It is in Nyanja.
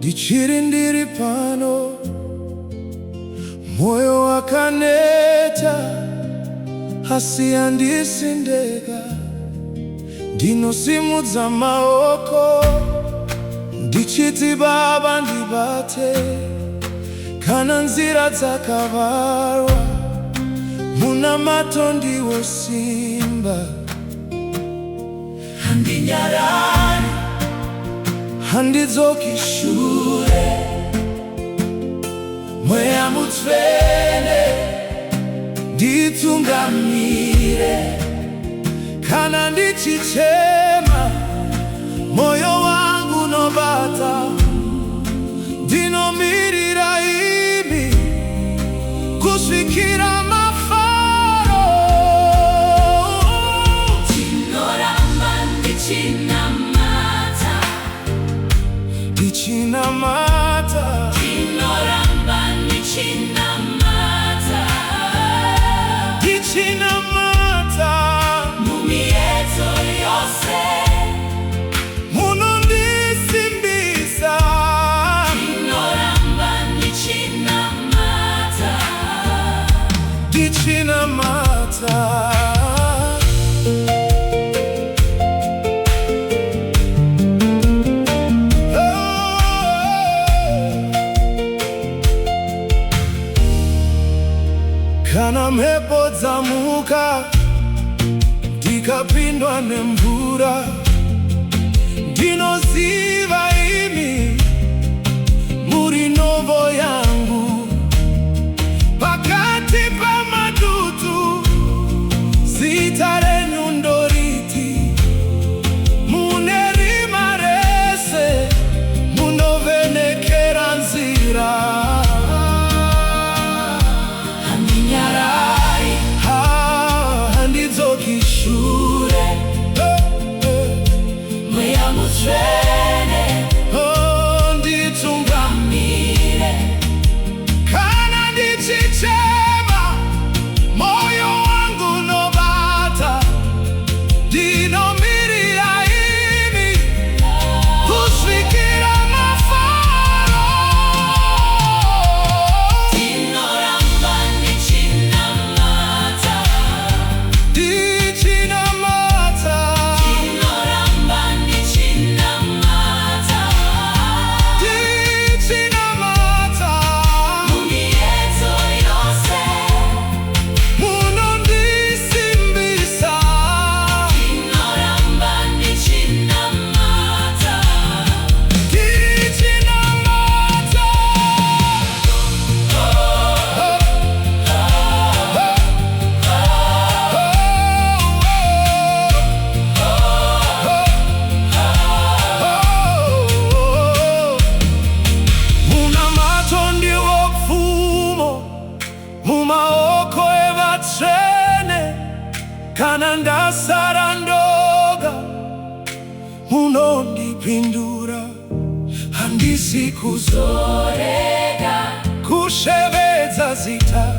ndichiri pano, moyo wakaneta asi andisindeka, ndinosimudza maoko ndichiti Baba ndibate, kana nzira dzakavarwa munamato ndiwo simba. Handinyarari, handidzoki shure, mweya mutsvene nditungamire, kana ndichichema moyo wangu nobata, ndinomirira imi kusvikira mafaro. Tinoramba ndichinamata, ndichinamata, tinoramba ndichinamata, ndichinamata, mumiedzo yose munondisimbisa. tinoramba ndichinamata, ndichinamata. Kana mhepo dzamuka ndikapindwa nemvura, ndinoziva imi muri nhovo yangu. Pakati pamadutu zita renyu ndoriti, mune rima rese munovhenekera nzira. handinyarari, Handidzoki shure, mweya mutsvene nditungamire, kana ndichichema moyo wangu nobata, ndinomirira imi kusvikira mafaro. tinoramba ndichinamata, Ndichinamata, tinoramba ndichinamata, ndichinamata, mumiedzo yose munondisimbisa. tinoramba ndichinamata, Ndichinamata, munamato ndiwo pfumo mumaoko evatsvene, kana ndasara ndoga munondipindura. Handisi kuzorega kushevedza zita